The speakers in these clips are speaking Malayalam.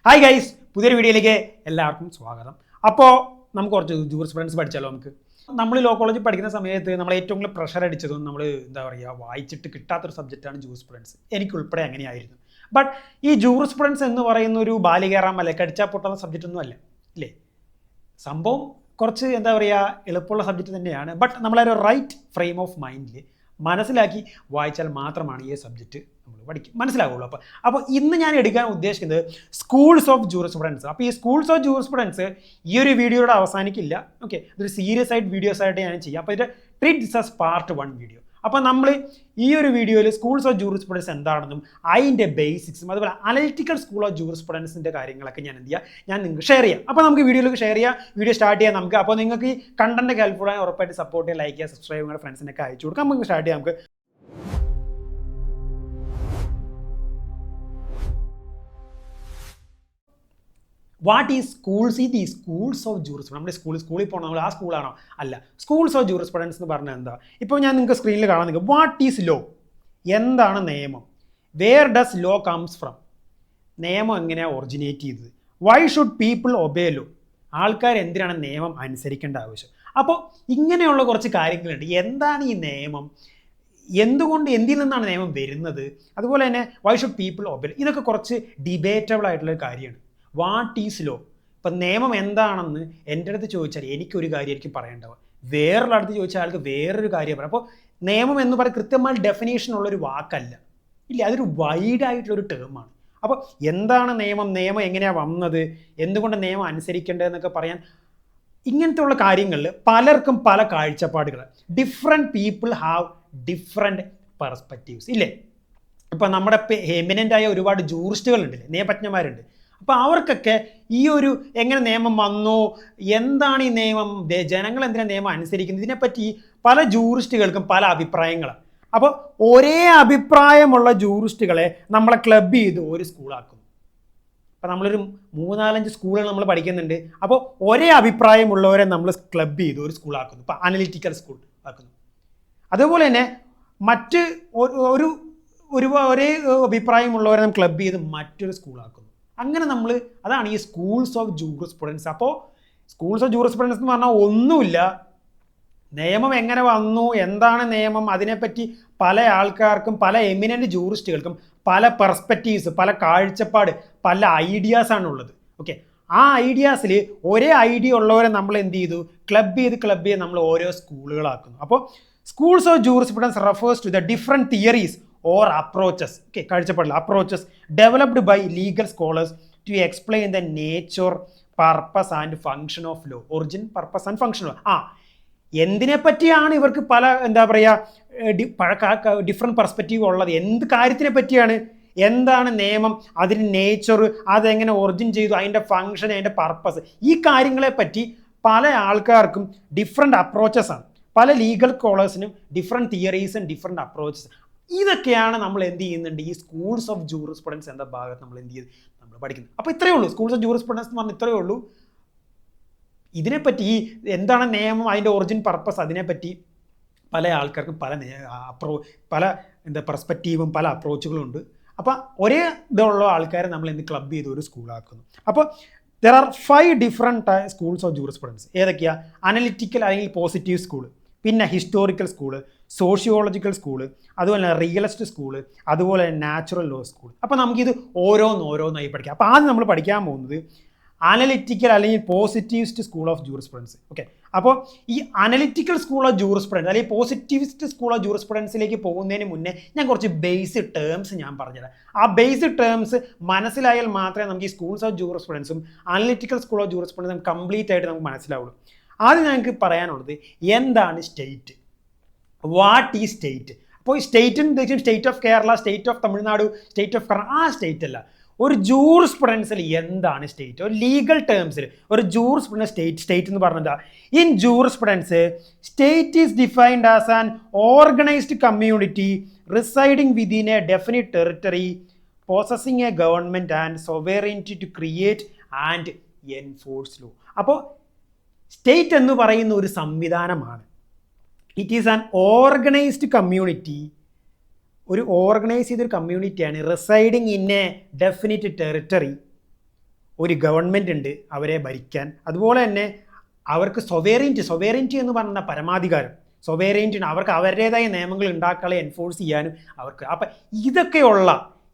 ഹായ് ഗൈസ്, പുതിയൊരു വീഡിയോയിലേക്ക് എല്ലാവർക്കും സ്വാഗതം. അപ്പോൾ നമുക്ക് കുറച്ച് ജൂറിസ്പ്രുഡൻസ് പഠിച്ചാലോ. നമ്മൾ ലോ കോളേജിൽ പഠിക്കുന്ന സമയത്ത് നമ്മൾ ഏറ്റവും കൂടുതൽ പ്രഷർ അടിച്ചതും നമ്മൾ വായിച്ചിട്ട് കിട്ടാത്തൊരു സബ്ജക്റ്റാണ് ജൂറിസ്പ്രുഡൻസ്. എനിക്കുൾപ്പെടെ അങ്ങനെയായിരുന്നു. ബട്ട് ഈ ജൂറിസ്പ്രുഡൻസ് എന്ന് പറയുന്ന ഒരു ബാലികേറാം അല്ലെ കടിച്ചാൽ പൊട്ടുന്ന സബ്ജക്റ്റ് ഒന്നും അല്ല ഇല്ലേ. സംഭവം കുറച്ച് എളുപ്പമുള്ള സബ്ജക്റ്റ് തന്നെയാണ്. ബട്ട് നമ്മളൊരു റൈറ്റ് ഫ്രെയിം ഓഫ് മൈൻഡിൽ മനസ്സിലാക്കി വായിച്ചാൽ മാത്രമാണ് ഈ സബ്ജക്റ്റ് നമ്മൾ മനസ്സിലാവുള്ളൂ. അപ്പോൾ ഇന്ന് ഞാൻ എടുക്കാൻ ഉദ്ദേശിക്കുന്നത് സ്കൂൾസ് ഓഫ് ജൂറിസ്പ്രുഡൻസ്. അപ്പോൾ ഈ സ്കൂൾസ് ഓഫ് ജൂറിസ്പ്രുഡൻസ് ഈ ഒരു വീഡിയോയുടെ അവസാനിക്കില്ല. ഓക്കെ, ഇതൊരു സീരിയസ് ആയിട്ട് വീഡിയോസ് ആയിട്ട് ഞാൻ ചെയ്യാം. അപ്പോൾ ഇത് treat this as part 1 video. അപ്പോൾ നമ്മൾ ഈ ഒരു വീഡിയോയിൽ സ്കൂൾസ് ഓഫ് ജൂറിസ്പ്രുഡൻസ് എന്താണെന്നും അതിൻ്റെ ബേസിക്സും അതുപോലെ അനലിറ്റിക്കൽ സ്കൂൾ ഓഫ് ജൂറിസ്പ്രുഡൻസിൻ്റെ കാര്യങ്ങളൊക്കെ ഞാൻ ഞാൻ നിങ്ങൾക്ക് ഷെയർ ചെയ്യാം. അപ്പോൾ നമുക്ക് വീഡിയോയിലേക്ക് ഷെയർ ചെയ്യാം, വീഡിയോ സ്റ്റാർട്ട് ചെയ്യാം നമുക്ക്. അപ്പോൾ നിങ്ങൾക്ക് ഈ കണ്ടന്റ് ഹെൽപ്ഫുൾ ആയി ഉറപ്പായിട്ട് സപ്പോർട്ട് ചെയ്യുക, ലൈക്ക് ചെയ്യുക, സബ്സ്ക്രൈബ് ചെയ്യുക, ഫ്രണ്ട്സിനൊക്കെ അയച്ചു കൊടുക്കാം. നമുക്ക് സ്റ്റാർട്ട് ചെയ്യാം. നമുക്ക് വാട്ട് ഈസ് സ്കൂൾസ്? ഈ സ്കൂൾസ് ഓഫ് ജൂറിസ്പ്രുഡൻസ് നമ്മുടെ സ്കൂളിൽ പോകണം, നമ്മൾ ആ സ്കൂളാണോ? അല്ല. സ്കൂൾസ് ഓഫ് ജൂറിസ്പ്രുഡൻസ് എന്ന് പറഞ്ഞാൽ എന്താ? ഇപ്പോൾ ഞാൻ നിങ്ങൾക്ക് സ്ക്രീനിൽ കാണാൻ നിങ്ങൾക്ക് വാട്ട് ഈസ് ലോ? എന്താണ് നിയമം? Where does law comes from? നിയമം എങ്ങനെയാണ് ഒറിജിനേറ്റ് ചെയ്തത്? Why should people obey law? ആൾക്കാർ എന്തിനാണ് നിയമം അനുസരിക്കേണ്ട ആവശ്യം? അപ്പോൾ ഇങ്ങനെയുള്ള കുറച്ച് കാര്യങ്ങളുണ്ട്. എന്താണ് ഈ നിയമം? എന്തുകൊണ്ട്, എന്തിൽ നിന്നാണ് നിയമം വരുന്നത്? അതുപോലെ തന്നെ വൈ ഷുഡ് പീപ്പിൾ ഒബേ? ഇതൊക്കെ കുറച്ച് ഡിബേറ്റബിൾ ആയിട്ടുള്ള കാര്യമാണ്. What is law? ഇപ്പം നിയമം എന്താണെന്ന് എൻ്റെ അടുത്ത് ചോദിച്ചാൽ എനിക്കൊരു കാര്യമായിരിക്കും പറയേണ്ടത്, വേറൊരാളടുത്ത് ചോദിച്ചാൽ ആൾക്ക് വേറൊരു കാര്യം പറയാം. അപ്പോൾ നിയമം എന്ന് പറയുന്നത് കൃത്യമായ ഡെഫിനേഷൻ ഉള്ളൊരു വാക്കല്ല, ഇല്ല, അതൊരു വൈഡായിട്ടുള്ളൊരു ടേമാണ്. അപ്പോൾ എന്താണ് നിയമം, നിയമം എങ്ങനെയാണ് വന്നത്, എന്തുകൊണ്ട് നിയമം അനുസരിക്കേണ്ടതെന്നൊക്കെ പറയാൻ ഇങ്ങനത്തെ ഉള്ള കാര്യങ്ങളിൽ പലർക്കും പല കാഴ്ചപ്പാടുകൾ. Different people have different perspectives ഇല്ലേ. ഇപ്പം നമ്മുടെ എമിനൻ്റായ ഒരുപാട് ജൂറിസ്റ്റുകളുണ്ട്, നിയമജ്ഞന്മാരുണ്ട്. അപ്പോൾ അവർക്കൊക്കെ ഈ ഒരു എങ്ങനെ നിയമം വന്നു, എന്താണ് ഈ നിയമം, ജനങ്ങൾ എന്തിനാണ് നിയമം അനുസരിക്കുന്നത്, ഇതിനെപ്പറ്റി പല ജൂറിസ്റ്റുകൾക്കും പല അഭിപ്രായങ്ങളാണ്. അപ്പോൾ ഒരേ അഭിപ്രായമുള്ള ജൂറിസ്റ്റുകളെ നമ്മളെ ക്ലബ് ചെയ്ത് ഒരു സ്കൂളാക്കുന്നു. അപ്പോൾ നമ്മളൊരു 3-4-5 സ്കൂളുകൾ നമ്മൾ പഠിക്കുന്നുണ്ട്. അപ്പോൾ ഒരേ അഭിപ്രായമുള്ളവരെ നമ്മൾ ക്ലബ് ചെയ്ത് ഒരു സ്കൂളാക്കുന്നു. ഇപ്പോൾ അനലിറ്റിക്കൽ സ്കൂൾ ആക്കുന്നു. അതുപോലെ തന്നെ മറ്റ് ഒരേ അഭിപ്രായമുള്ളവരെ നമ്മൾ ക്ലബ് ചെയ്ത് മറ്റൊരു സ്കൂളാക്കുന്നു. അങ്ങനെ അതാണ് ഈ സ്കൂൾസ് ഓഫ് ജൂറിസ്പ്രുഡൻസ്. അപ്പോൾ സ്കൂൾസ് ഓഫ് ജൂറിസ്പ്രുഡൻസ് എന്ന് പറഞ്ഞാൽ ഒന്നുമില്ല, നിയമം എങ്ങനെ വന്നു, എന്താണ് നിയമം, അതിനെപ്പറ്റി പല ആൾക്കാർക്കും പല എമിനൻ്റ് ജൂറിസ്റ്റുകൾക്കും പല പെർസ്പെക്റ്റീവ്സ്, പല കാഴ്ചപ്പാട്, പല ഐഡിയാസാണ് ഉള്ളത്. ഓക്കെ, ആ ഐഡിയാസിൽ ഒരേ ഐഡിയ ഉള്ളവരെ നമ്മൾ എന്ത് ചെയ്തു, ക്ലബ് ചെയ്ത് നമ്മൾ ഓരോ സ്കൂളുകളാക്കുന്നു. അപ്പോൾ schools of jurisprudence refers to the different theories or approaches, okay, കാഴ്ചപ്പാടില്ല, approaches developed by legal scholars to explain the nature, purpose and function of law. Origin, purpose and function of law. എന്തിനെ പറ്റിയാണ് ഇവർക്ക് പല ഡിഫറെൻറ്റ് പെർസ്പെക്റ്റീവ് ഉള്ളത്? എന്ത് കാര്യത്തിനെ പറ്റിയാണ്? എന്താണ് നിയമം, അതിൻ്റെ നേച്ചർ, അതെങ്ങനെ ഒറിജിൻ ചെയ്തു, അതിൻ്റെ ഫങ്ഷൻ, അതിൻ്റെ പർപ്പസ്, ഈ കാര്യങ്ങളെ പറ്റി പല ആൾക്കാർക്കും ഡിഫറെൻറ്റ് അപ്രോച്ചസ് ആണ്. പല ലീഗൽ സ്കോളേഴ്സിനും ഡിഫറെൻറ്റ് തിയറീസും ഡിഫറെൻറ്റ് അപ്രോച്ചസ്. ഇതൊക്കെയാണ് നമ്മൾ എന്ത് ചെയ്യുന്നുണ്ട് ഈ സ്കൂൾസ് ഓഫ് ജൂറിസ്പ്രുഡൻസ് എന്ന ഭാഗത്ത് നമ്മൾ എന്ത് ചെയ്ത് നമ്മൾ പഠിക്കുന്നത്. അപ്പോൾ ഇത്രയേ ഉള്ളൂ സ്കൂൾസ് ഓഫ് ജൂറിസ്പ്രുഡൻസ് എന്ന് പറഞ്ഞാൽ, ഇത്രയേ ഉള്ളൂ. ഇതിനെപ്പറ്റി എന്താണ് നിയമം, അതിൻ്റെ ഒറിജിൻ, പർപ്പസ്, അതിനെപ്പറ്റി പല ആൾക്കാർക്കും പല പെർസ്പെക്റ്റീവും പല അപ്രോച്ചുകളും ഉണ്ട്. അപ്പോൾ ഒരേ ഇതുള്ള ആൾക്കാരെ നമ്മൾ എന്ത് ക്ലബ് ചെയ്ത് ഒരു സ്കൂളാക്കുന്നു. അപ്പോൾ there are 5 different schools of jurisprudence. ഏതൊക്കെയാണ്? അനലിറ്റിക്കൽ അല്ലെങ്കിൽ പോസിറ്റീവ് സ്കൂള്, പിന്നെ ഹിസ്റ്റോറിക്കൽ സ്കൂള്, സോഷ്യോളജിക്കൽ സ്കൂള്, അതുപോലെ തന്നെ റിയലിസ്റ്റ് സ്കൂള്, അതുപോലെ നാച്ചുറൽ ലോ സ്കൂൾ. അപ്പോൾ നമുക്കിത് ഓരോന്നായി പഠിക്കാം. അപ്പോൾ ആദ്യം നമ്മൾ പഠിക്കാൻ പോകുന്നത് അനലിറ്റിക്കൽ അല്ലെങ്കിൽ positivist school of jurisprudence. Okay, അപ്പോൾ ഈ അനലിറ്റിക്കൽ സ്കൂൾ ഓഫ് ജൂറിസ്പ്രുഡൻസ് അല്ലെങ്കിൽ പോസിറ്റിവിസ്റ്റ് സ്കൂൾ ഓഫ് ജൂറിസ്പ്രുഡൻസിലേക്ക് പോകുന്നതിന് മുന്നേ ഞാൻ കുറച്ച് ബേസിക് ടേംസ് ഞാൻ പറഞ്ഞുതരാം. ആ ബേസിക് ടേംസ് മനസ്സിലായാൽ മാത്രമേ നമുക്ക് ഈ സ്കൂൾസ് ഓഫ് ജൂറിസ്പ്രുഡൻസും അനലിറ്റിക്കൽ സ്കൂൾ ഓഫ് ജൂറിസ്പ്രുഡൻസും കംപ്ലീറ്റ് ആയിട്ട് നമുക്ക് മനസ്സിലാവുള്ളൂ. ആദ്യം ഞങ്ങൾക്ക് പറയാനുള്ളത് എന്താണ് സ്റ്റേറ്റ്, വാട്ട് ഈ സ്റ്റേറ്റ്. അപ്പോൾ ഈ സ്റ്റേറ്റിന് ഉദ്ദേശിക്കും state of Kerala, state of Tamil Nadu, state of Karnataka, ആ സ്റ്റേറ്റ് അല്ല. ഒരു ജൂറിസ്പ്രുഡൻസിൽ എന്താണ് സ്റ്റേറ്റ്? ഒരു ലീഗൽ ടേംസിൽ ഒരു ജൂറിസ്പ്രുഡൻസ് സ്റ്റേറ്റ് എന്ന് പറഞ്ഞാൽ, in jurisprudence state is defined as an organized community residing within A definite territory possessing a government and sovereignty to create and enforce law. അപ്പോൾ സ്റ്റേറ്റ് എന്ന് പറയുന്ന ഒരു സംവിധാനമാണ്. It is an organized community, ഒരു ഓർഗനൈസ് ചെയ്തൊരു കമ്മ്യൂണിറ്റിയാണ്. Residing in a definite territory ഒരു ഗവൺമെൻറ് ഉണ്ട് അവരെ ഭരിക്കാൻ. അതുപോലെ തന്നെ അവർക്ക് സൊവേറിറ്റി എന്ന് പറഞ്ഞ പരമാധികാരം, സൊവേറിറ്റി അവർക്ക് അവരുടേതായ നിയമങ്ങൾ ഉണ്ടാക്കാതെ എൻഫോഴ്സ് ചെയ്യാനും അവർക്ക്. അപ്പം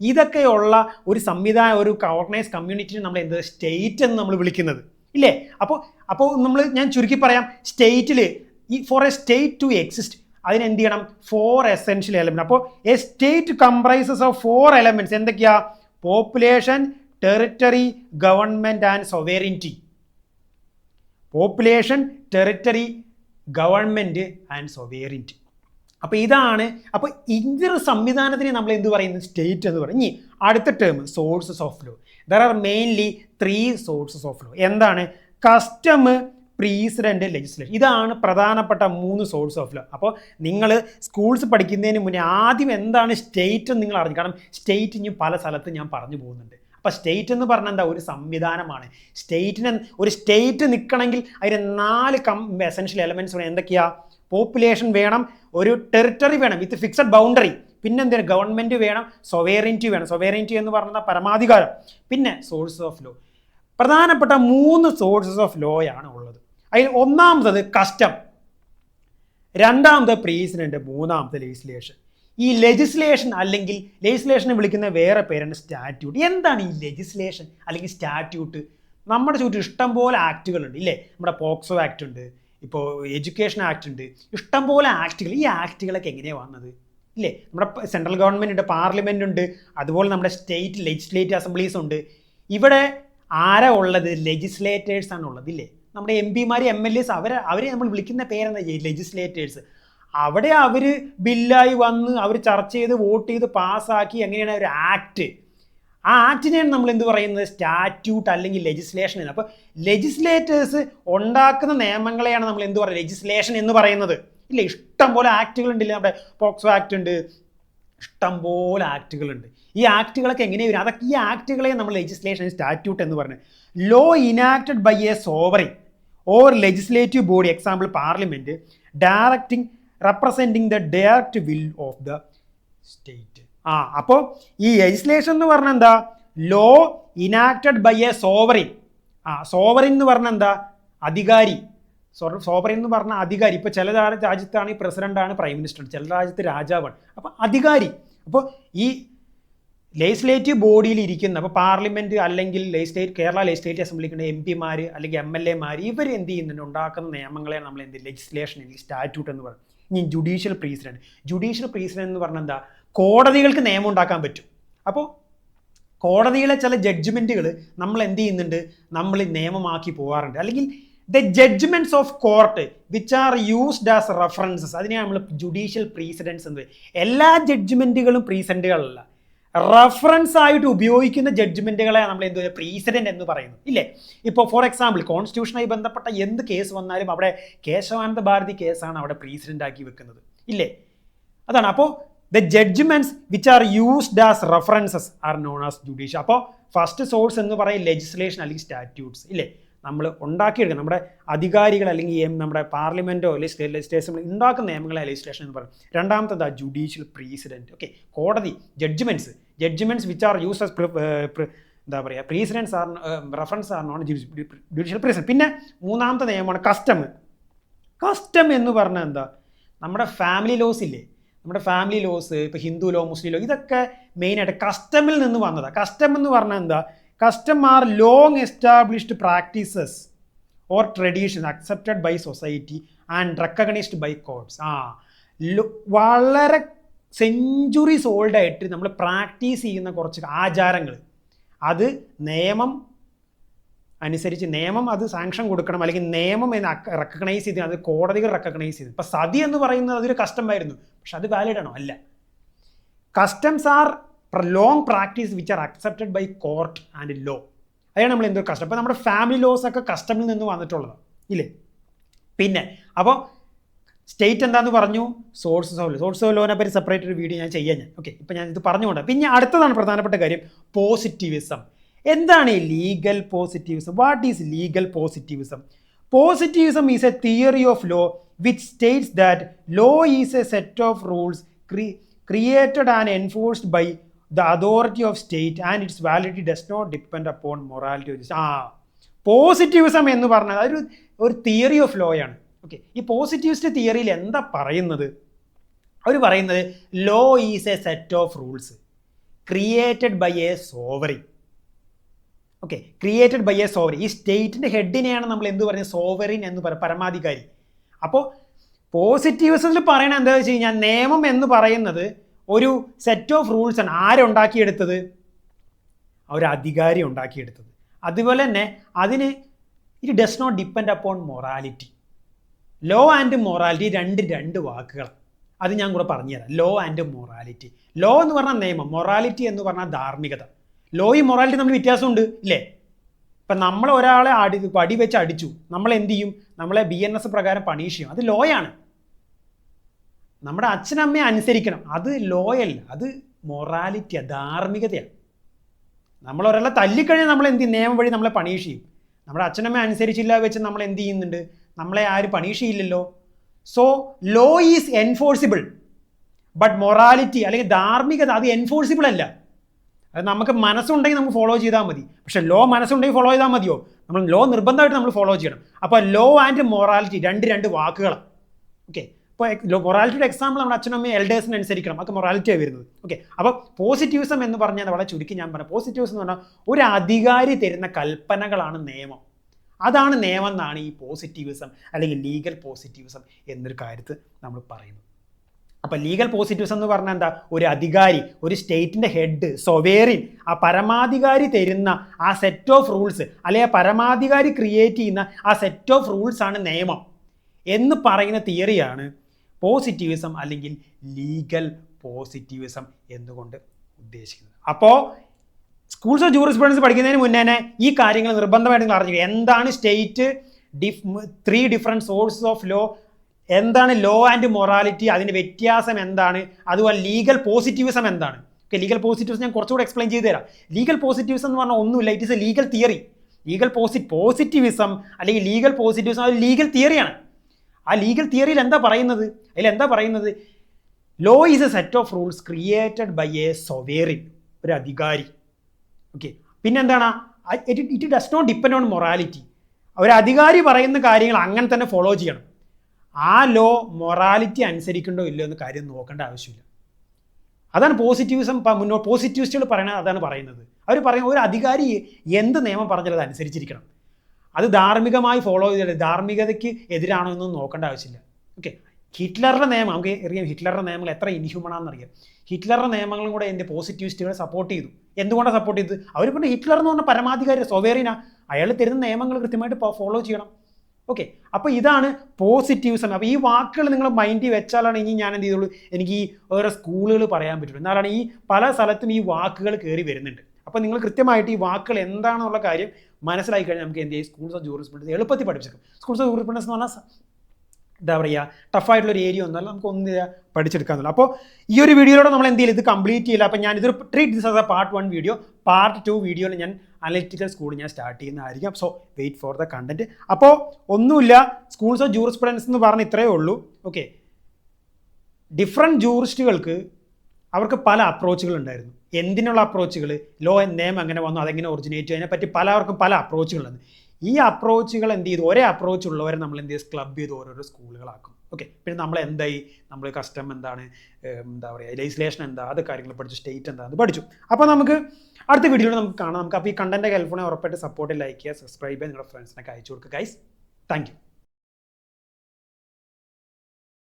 ഇതൊക്കെയുള്ള ഒരു സംവിധാനം, ഒരു ഓർഗനൈസ് കമ്മ്യൂണിറ്റിനെ നമ്മൾ എന്ത് സ്റ്റേറ്റ് എന്ന് നമ്മൾ വിളിക്കുന്നത് ഇല്ലേ? അപ്പോൾ ഞാൻ ചുരുക്കി പറയാം, സ്റ്റേറ്റിൽ for a state to exist അതിനെന്ത് ചെയ്യണം? 4 എസെൻഷ്യൽ എലമെൻറ്റ്. അപ്പോൾ a state comprises of 4 elements. എന്തൊക്കെയാ? Population, territory, government and sovereignty. Population, territory, government and sovereignty. അപ്പോൾ ഇതാണ്. അപ്പോൾ ഇതൊരു സംവിധാനത്തിന് നമ്മൾ എന്ത് പറയുന്നത്? സ്റ്റേറ്റ് എന്ന് പറയും. ഇനി അടുത്ത term sources of law. There are mainly 3 sources of law. എന്താണ്? Custom, precedent, legislation. ഇതാണ് പ്രധാനപ്പെട്ട 3 സോഴ്സ് ഓഫ് ലോ. അപ്പോൾ നിങ്ങൾ സ്കൂൾസ് പഠിക്കുന്നതിന് മുന്നേ ആദ്യം എന്താണ് സ്റ്റേറ്റ് എന്ന് നിങ്ങൾ അറിഞ്ഞു. കാരണം സ്റ്റേറ്റ് ഇനി പല സ്ഥലത്ത് ഞാൻ പറഞ്ഞു പോകുന്നുണ്ട്. അപ്പോൾ സ്റ്റേറ്റ് എന്ന് പറഞ്ഞാൽ എന്താ? ഒരു സംവിധാനമാണ്. ഒരു സ്റ്റേറ്റ് നിൽക്കണമെങ്കിൽ അതിന് 4 എസെൻഷ്യൽ എലമെൻറ്റ്സ് വേണം. എന്തൊക്കെയാ? പോപ്പുലേഷൻ വേണം, ഒരു ടെറിട്ടറി വേണം വിത്ത് ഫിക്സഡ് ബൗണ്ടറി, പിന്നെ എന്താണ്? ഗവൺമെൻറ് വേണം, സൊവേറിറ്റി വേണം. സൊവേറിറ്റി എന്ന് പറഞ്ഞാൽ പരമാധികാരം. പിന്നെ സോഴ്സസ് ഓഫ് ലോ. പ്രധാനപ്പെട്ട 3 സോഴ്സസ് ഓഫ് ലോയാണ് ഉള്ളത്. അതിൽ ഒന്നാമത്തത് കസ്റ്റം, രണ്ടാമത് പ്രീസിഡൻറ്റ്, മൂന്നാമത്തെ ലെജിസ്ലേഷൻ. ഈ ലെജിസ്ലേഷൻ അല്ലെങ്കിൽ ലെജിസ്ലേഷനെ വിളിക്കുന്ന വേറെ പേരാണ് സ്റ്റാറ്റ്യൂട്ട്. എന്താണ് ഈ ലെജിസ്ലേഷൻ അല്ലെങ്കിൽ സ്റ്റാറ്റ്യൂട്ട്? നമ്മുടെ ചുറ്റും ഇഷ്ടംപോലെ ആക്റ്റുകളുണ്ട് ഇല്ലേ? നമ്മുടെ പോക്സോ ആക്ട് ഉണ്ട്, ഇപ്പോൾ എഡ്യൂക്കേഷൻ ആക്ട് ഉണ്ട്, ഇഷ്ടംപോലെ ആക്റ്റുകൾ. ഈ ആക്റ്റുകളൊക്കെ എങ്ങനെയാണ് വന്നത് ഇല്ലേ? നമ്മുടെ സെൻട്രൽ ഗവൺമെൻറ് ഉണ്ട്, പാർലമെൻ്റ് ഉണ്ട്, അതുപോലെ നമ്മുടെ സ്റ്റേറ്റ് ലെജിസ്ലേറ്റീവ് അസംബ്ലീസ് ഉണ്ട്. ഇവിടെ ആരാ ഉള്ളത്? ലെജിസ്ലേറ്റേഴ്സ് ആണ് ഉള്ളത് ഇല്ലേ? നമ്മുടെ MP-മാർ, MLAs അവരെ നമ്മൾ വിളിക്കുന്ന പേരെന്താ? ലെജിസ്ലേറ്റേഴ്സ്. അവിടെ അവർ ബില്ലായി വന്ന് അവർ ചർച്ച ചെയ്ത് വോട്ട് ചെയ്ത് പാസ്സാക്കി എങ്ങനെയാണ് ഒരു ആക്ട്. ആ ആക്ടിനെയാണ് നമ്മൾ എന്ത് പറയുന്നത്? സ്റ്റാറ്റ്യൂട്ട് അല്ലെങ്കിൽ ലെജിസ്ലേഷൻ എന്ന്. അപ്പോൾ ലെജിസ്ലേറ്റേഴ്സ് ഉണ്ടാക്കുന്ന നിയമങ്ങളെയാണ് നമ്മൾ എന്ത് പറയുക? ലെജിസ്ലേഷൻ എന്ന് പറയുന്നത് ഇല്ല. ഇഷ്ടംപോലെ ആക്റ്റുകളുണ്ടല്ലേ? നമ്മുടെ പോക്സോ ആക്ട് ഉണ്ട്, ഇഷ്ടംപോലെ ആക്റ്റുകളുണ്ട്. ഈ ആക്റ്റുകളൊക്കെ എങ്ങനെ വരും? അതൊക്കെ ഈ ആക്റ്റുകളെ നമ്മൾ ലെജിസ്ലേഷൻ, സ്റ്റാറ്റ്യൂട്ട് എന്ന് പറഞ്ഞത്. Law enacted by a sovereign or legislative body, example parliament, directing representing the direct will of the state. അപ്പോൾ ഈ ലെജിസ്ലേഷൻ എന്ന് പറഞ്ഞാൽ എന്താ? Law enacted by a sovereign. Sovereign എന്ന് പറഞ്ഞാൽ എന്താ? അധികാരി. സോവറിൻ എന്ന് പറഞ്ഞാൽ അധികാരി. ഇപ്പോൾ ചില രാജ്യത്താണ് പ്രസിഡൻ്റാണ് പ്രൈം മിനിസ്റ്റർ, ചില രാജ്യത്ത് രാജാവാണ്. അപ്പോൾ അധികാരി. അപ്പോൾ ഈ ലെജിസ്ലേറ്റീവ് ബോഡിയിൽ ഇരിക്കുന്ന, അപ്പോൾ പാർലമെൻറ്റ് അല്ലെങ്കിൽ കേരള ലെജിസ്ലേറ്റീവ് അസംബ്ലിക്കുന്ന MP-മാർ അല്ലെങ്കിൽ MLA-മാർ ഇവർ എന്ത് ചെയ്യുന്നുണ്ട്? ഉണ്ടാക്കുന്ന നിയമങ്ങളെ നമ്മൾ ലെജിസ്ലേഷൻ അല്ലെങ്കിൽ സ്റ്റാറ്റ്യൂട്ട് എന്ന് പറയും. ഇനി ജുഡീഷ്യൽ പ്രീസിഡൻറ്റ് എന്ന് പറഞ്ഞാൽ എന്താ? കോടതികൾക്ക് നിയമം ഉണ്ടാക്കാൻ പറ്റും. അപ്പോൾ കോടതിയിലെ ചില ജഡ്ജ്മെൻറ്റുകൾ നമ്മൾ എന്ത് ചെയ്യുന്നുണ്ട്? നമ്മൾ നിയമമാക്കി പോകാറുണ്ട്. അല്ലെങ്കിൽ the judgements of court which are used as references, അതിനെയാണ് നമ്മൾ ജുഡീഷ്യൽ പ്രീസിഡൻസ് എന്ന് പറയും. എല്ലാ ജഡ്ജ്മെൻറ്റുകളും പ്രീസിഡൻറ്റുകളല്ല, റെഫറൻസ് ആയിട്ട് ഉപയോഗിക്കുന്ന ജഡ്ജ്മെൻറ്റുകളെ നമ്മൾ എന്ത് പ്രീസിഡൻറ്റ് എന്ന് പറയുന്നു ഇല്ലേ? ഇപ്പോൾ ഫോർ എക്സാമ്പിൾ കോൺസ്റ്റിറ്റ്യൂഷനുമായി ബന്ധപ്പെട്ട എന്ത് കേസ് വന്നാലും അവിടെ കേശവാനന്ദ ഭാരതി കേസാണ് അവിടെ പ്രീസിഡൻ്റ് ആക്കി വെക്കുന്നത് ഇല്ലേ? അതാണ്. അപ്പോൾ the judgments which are used as references are known as judicial. അപ്പോൾ ഫസ്റ്റ് സോഴ്സ് എന്ന് പറയും ലെജിസ്ലേഷൻ അല്ലെങ്കിൽ സ്റ്റാറ്റ്യൂട്ട്സ് ഇല്ലേ? നമ്മൾ ഉണ്ടാക്കിയെടുക്കുക നമ്മുടെ അധികാരികൾ അല്ലെങ്കിൽ നമ്മുടെ പാർലമെൻറ്റോ അല്ലെങ്കിൽ ലെജിസ്ലേഷൻ ഉണ്ടാക്കുന്ന നിയമങ്ങളെ ലെജിസ്ലേഷൻ എന്ന് പറയും. രണ്ടാമത്തേത് ജുഡീഷ്യൽ പ്രീസിഡൻറ്റ്. ഓക്കെ, കോടതി judgments which are use as എന്താ പറയുക precedents are reference are non judicial precedent. പിന്നെ മൂന്നാമത്തെ നിയമമാണ് കസ്റ്റം എന്ന് പറഞ്ഞാൽ എന്താ? നമ്മുടെ ഫാമിലി ലോസ് ഇല്ലേ? നമ്മുടെ ഫാമിലി ലോസ്, ഇപ്പോൾ ഹിന്ദു ലോ, മുസ്ലിം ലോ, ഇതൊക്കെ മെയിനായിട്ട് കസ്റ്റമിൽ നിന്ന് വന്നതാണ്. കസ്റ്റം എന്ന് പറഞ്ഞാൽ എന്താ? Custom are long established practices or tradition accepted by society and recognized by courts. വളരെ സെഞ്ച്വറീസ് ഓൾഡായിട്ട് നമ്മൾ പ്രാക്ടീസ് ചെയ്യുന്ന കുറച്ച് ആചാരങ്ങൾ, അത് നിയമം അനുസരിച്ച് നിയമം അത് സാങ്ഷൻ കൊടുക്കണം, അല്ലെങ്കിൽ നിയമം റെക്കഗ്നൈസ് ചെയ്ത് അത് കോടതികൾ റെക്കഗ്നൈസ് ചെയ്ത്. ഇപ്പം സതി എന്ന് പറയുന്നത് അതൊരു കസ്റ്റമായിരുന്നു, പക്ഷെ അത് വാലിഡ് ആണോ? അല്ല. Customs are long practice which are accepted by court and law. അതാണ് നമ്മൾ എന്തൊരു കസ്റ്റം. അപ്പോൾ നമ്മുടെ ഫാമിലി ലോസ് ഒക്കെ കസ്റ്റമിൽ നിന്ന് വന്നിട്ടുള്ളതാണ് ഇല്ലേ? പിന്നെ അപ്പോൾ സ്റ്റേറ്റ് എന്താന്ന് പറഞ്ഞു? സോഴ്സസ് ഓഫ് ലോനെ പറ്റി സെപ്പറേറ്റ് ഒരു വീഡിയോ ഞാൻ ചെയ്യാൻ. ഓക്കെ, ഇപ്പം ഞാൻ ഇത് പറഞ്ഞുകൊണ്ട് പിന്നെ അടുത്തതാണ് പ്രധാനപ്പെട്ട കാര്യം, പോസിറ്റിവിസം. എന്താണ് ഈ legal positivism? What is legal positivism? Positivism is a theory of law which states that law is a set of rules created and enforced by the authority of state and its validity does not depend upon morality of positivism എന്ന് പറഞ്ഞാൽ അതൊരു ഒരു തിയറി ഓഫ് ലോ ആണ്. ഓക്കെ, ഈ പോസിറ്റിവിസ്റ്റ് തിയറിയിൽ എന്താ പറയുന്നത്? അവർ പറയുന്നത് law is a set of rules created by a sovereign. Okay, created by a sovereign. ഈ സ്റ്റേറ്റിൻ്റെ ഹെഡിനെയാണ് നമ്മൾ എന്ത് പറയുന്നത്? സോവറിൻ എന്ന് പറയുന്നത്, പരമാധികാരി. അപ്പോൾ പോസിറ്റിവിസത്തിൽ പറയണത് എന്താ വെച്ച് കഴിഞ്ഞാൽ നിയമം എന്ന് പറയുന്നത് ഒരു സെറ്റ് ഓഫ് റൂൾസ് ആണ്. ആരുണ്ടാക്കിയെടുത്തത്? ഒരു അധികാരി ഉണ്ടാക്കിയെടുത്തത്. അതുപോലെ തന്നെ അതിന് it does not depend upon morality. Law and morality രണ്ട് വാക്കുകൾ. അത് ഞാൻ കൂടെ പറഞ്ഞുതരാം. Law and morality. ലോ എന്ന് പറഞ്ഞാൽ നിയമം, മൊറാലിറ്റി എന്ന് പറഞ്ഞാൽ ധാർമ്മികത. ലോയും മൊറാലിറ്റി തമ്മിൽ വ്യത്യാസമുണ്ട് ഇല്ലേ? ഇപ്പം നമ്മൾ ഒരാളെ വടി വെച്ച് അടിച്ചു, നമ്മൾ എന്ത് ചെയ്യും? നമ്മളെ BNS പ്രകാരം പണിഷ് ചെയ്യും. അത് ലോയാണ്. നമ്മുടെ അച്ഛനമ്മയെ അനുസരിക്കണം, അത് ലോയല്ല, അത് മൊറാലിറ്റിയാണ്, ധാർമ്മികതയാണ്. നമ്മൾ ഒരാളെ തല്ലിക്കഴിഞ്ഞാൽ നമ്മൾ എന്ത് ചെയ്യും? നിയമം വഴി നമ്മളെ പണിഷ് ചെയ്യും. നമ്മുടെ അച്ഛനമ്മയെ അനുസരിച്ചില്ല വെച്ച് നമ്മൾ എന്ത് ചെയ്യുന്നുണ്ട്? നമ്മളെ ആരും പണിഷ് ചെയ്യില്ലല്ലോ. So law is enforceable, but morality അല്ലെങ്കിൽ ധാർമ്മികത അത് എൻഫോഴ്സിബിൾ അല്ല. അത് നമുക്ക് മനസ്സുണ്ടെങ്കിൽ നമുക്ക് ഫോളോ ചെയ്താൽ മതി. പക്ഷെ ലോ മനസ്സുണ്ടെങ്കിൽ ഫോളോ ചെയ്താൽ മതിയോ? നമ്മൾ ലോ നിർബന്ധമായിട്ട് നമ്മൾ ഫോളോ ചെയ്യണം. അപ്പോൾ ലോ ആൻഡ് മൊറാലിറ്റി രണ്ട് വാക്കുകളാണ്. ഓക്കെ, ഇപ്പോൾ മൊറാലിറ്റിയുടെ എക്സാമ്പിൾ നമ്മുടെ അച്ഛനമ്മയും എൽഡേഴ്സിനെ അനുസരിക്കണം, അതൊക്കെ മൊറാലിറ്റിയാണ് വരുന്നത്. ഓക്കെ, അപ്പോൾ പോസിറ്റിവിസം എന്ന് പറഞ്ഞാൽ വളരെ ചുരുക്കി ഞാൻ പറയാം. പോസിറ്റിവിസം എന്ന് പറഞ്ഞാൽ ഒരു അധികാരി തരുന്ന കൽപ്പനകളാണ് നിയമം. അതാണ് നിയമം എന്നാണ് ഈ പോസിറ്റിവിസം അല്ലെങ്കിൽ ലീഗൽ പോസിറ്റിവിസം എന്നൊരു കാര്യത്തിൽ നമ്മൾ പറയുന്നത്. അപ്പോൾ ലീഗൽ പോസിറ്റിവിസം എന്ന് പറഞ്ഞാൽ എന്താ? ഒരു അധികാരി, ഒരു സ്റ്റേറ്റിൻ്റെ ഹെഡ്, സൊവേറിൻ, ആ പരമാധികാരി തരുന്ന ആ സെറ്റ് ഓഫ് റൂൾസ് അല്ലെങ്കിൽ ആ പരമാധികാരി ക്രിയേറ്റ് ചെയ്യുന്ന ആ സെറ്റ് ഓഫ് റൂൾസ് ആണ് നിയമം എന്ന് പറയുന്ന തിയറിയാണ് പോസിറ്റിവിസം അല്ലെങ്കിൽ ലീഗൽ പോസിറ്റിവിസം എന്നുകൊണ്ട് ഉദ്ദേശിക്കുന്നത്. അപ്പോൾ സ്കൂൾസ് ഓഫ് ജൂറിസ്പ്രുഡൻസ് പഠിക്കുന്നതിന് മുന്നേ തന്നെ ഈ കാര്യങ്ങൾ നിർബന്ധമായിട്ട് നിങ്ങൾ അറിഞ്ഞു. എന്താണ് state, 3 different sources of law, എന്താണ് ലോ ആൻഡ് മൊറാലിറ്റി, അതിൻ്റെ വ്യത്യാസം എന്താണ്, അതുപോലെ ലീഗൽ പോസിറ്റിവിസം എന്താണ്. ഓക്കെ, ലീഗൽ പോസിറ്റിവിസം ഞാൻ കുറച്ചുകൂടെ എക്സ്പ്ലെയിൻ ചെയ്തു തരാം. ലീഗൽ പോസിറ്റിവിസം എന്ന് പറഞ്ഞാൽ ഒന്നുമില്ല, it is a legal theory. Legal positivism അല്ലെങ്കിൽ ലീഗൽ പോസിറ്റിവിസം അത് ലീഗൽ തിയറിയാണ്. ആ ലീഗൽ തിയറിയിൽ എന്താ പറയുന്നത്? അതിലെന്താ പറയുന്നത്? Law is a set of rules created by a sovereign, ഒരു അധികാരി. ഓക്കെ, പിന്നെന്താണ്? It does not depend on morality. ഒരു അധികാരി പറയുന്ന കാര്യങ്ങൾ അങ്ങനെ തന്നെ ഫോളോ ചെയ്യണം. ആ ലോ മൊറാലിറ്റി അനുസരിക്കണ്ടോ ഇല്ലയോ എന്ന് കാര്യം നോക്കേണ്ട ആവശ്യമില്ല. അതാണ് പോസിറ്റിവിസം. പോസിറ്റിവിസ്റ്റുകൾ പറയണത് അതാണ് പറയുന്നത്. അവർ പറയുന്നത് ഒരു അധികാരി എന്ത് നിയമം പറഞ്ഞാൽ അത് അനുസരിച്ചിരിക്കണം. അത് ധാർമ്മികമായി ഫോളോ ചെയ്തിട്ട് ധാർമ്മികതയ്ക്ക് എതിരാണോ എന്നൊന്നും നോക്കേണ്ട ആവശ്യമില്ല. ഓക്കെ, ഹിറ്റ്ലറുടെ നിയമം നമുക്ക് അറിയാം. ഹിറ്റ്ലറുടെ നിയമങ്ങൾ എത്ര ഇൻഹ്യൂമണാണെന്നറിയാം. ഹിറ്റ്ലറുടെ നിയമങ്ങളും കൂടെ എൻ്റെ പോസിറ്റിവിസ്റ്റുകളെ സപ്പോർട്ട് ചെയ്തു. എന്തുകൊണ്ടാണ് സപ്പോർട്ട് ചെയ്തത്? അവർ പറഞ്ഞ ഹിറ്റ്ലർ എന്ന് പറഞ്ഞ പരമാധികാരി, സൊവേറിനാ, അയാൾ തരുന്ന നിയമങ്ങൾ കൃത്യമായിട്ട് ഫോളോ ചെയ്യണം. ഓക്കെ, അപ്പോൾ ഇതാണ് പോസിറ്റിവിസം. അപ്പോൾ ഈ വാക്കുകൾ നിങ്ങൾ മൈൻഡിൽ വെച്ചാലാണ് ഇനി ഞാൻ എന്ത് ചെയ്തോളൂ, എനിക്ക് ഈ ഓരോ സ്കൂളുകൾ പറയാൻ പറ്റുള്ളൂ. എന്നാലാണ് ഈ പല സ്ഥലത്തും ഈ വാക്കുകൾ കയറി വരുന്നുണ്ട്. അപ്പോൾ നിങ്ങൾ കൃത്യമായിട്ട് ഈ വാക്കുകൾ എന്താണെന്നുള്ള കാര്യം മനസ്സിലാക്കി കഴിഞ്ഞാൽ നമുക്ക് എന്ത് ചെയ്യും? സ്കൂൾസ് ഓഫ് ജൂറിസ്പ്രുഡൻസ് എളുപ്പത്തിൽ പഠിച്ചേക്കും. സ്കൂൾസ് ഓഫ് ജൂറിസ്പ്രുഡൻസ് എന്ന് പറഞ്ഞാൽ എന്താ പറയുക, ടഫായിട്ടുള്ളൊരു ഏരിയ ഒന്നല്ല, നമുക്ക് ഒന്ന് പഠിച്ചെടുക്കാമെന്നുള്ളൂ. അപ്പോൾ ഈ ഒരു വീഡിയോയിലൂടെ നമ്മൾ എന്ത് ചെയ്യില്ല, ഇത് കംപ്ലീറ്റ് ചെയ്യില്ല. അപ്പോൾ ഞാൻ ഇതൊരു treat this as a part 1 video. Part 2 വീഡിയോയിൽ ഞാൻ അനലിറ്റിക്കൽ സ്കൂൾ ഞാൻ സ്റ്റാർട്ട് ചെയ്യുന്നതായിരിക്കും. So wait for the content. അപ്പോൾ ഒന്നുമില്ല, സ്കൂൾസ് ഓഫ് ജൂറിസ്പ്രുഡൻസ് എന്ന് പറഞ്ഞ് ഇത്രയേ ഉള്ളൂ. ഓക്കെ, ഡിഫറെൻറ്റ് ജൂറിസ്റ്റുകൾക്ക് അവർക്ക് പല അപ്രോച്ചുകൾ ഉണ്ടായിരുന്നു. എന്തിനുള്ള അപ്രോച്ചുകൾ? ലോ നിയമം എങ്ങനെ വന്നു, അതെങ്ങനെ ഒറിജിനേറ്റ് ചെയ്യും, അതിനെപ്പറ്റി പലവർക്കും പല അപ്രോച്ചുകളുണ്ട്. ഈ അപ്രോച്ചുകൾ എന്ത് ചെയ്തു? ഒരേ അപ്രോച്ച് ഉള്ളവരെ നമ്മൾ എന്ത് ചെയ്ത് ക്ലബ് ചെയ്ത് ഓരോരോ സ്കൂളുകളാക്കും. ഓക്കെ, പിന്നെ നമ്മൾ എന്തായി, നമ്മൾ കസ്റ്റം എന്താണ്, എന്താ പറയുക, ലെജിസ്ലേഷൻ എന്താ, അത് കാര്യങ്ങൾ പഠിച്ചു, സ്റ്റേറ്റ് എന്താണെന്ന് പഠിച്ചു. അപ്പോൾ നമുക്ക് അടുത്ത വീഡിയോയിൽ നമുക്ക് കാണാം. നമുക്ക് അപ്പോൾ ഈ കണ്ടന്റ് ഹെൽപ്ഫുള്ളായി ഉറപ്പായിട്ട് സപ്പോർട്ട്, ലൈക്ക് ചെയ്യുക, സബ്സ്ക്രൈബ് ചെയ്യുക, നിങ്ങളുടെ ഫ്രണ്ട്സിനൊക്കെ അയച്ചു കൊടുക്കുക ഗൈസ്. Thank you.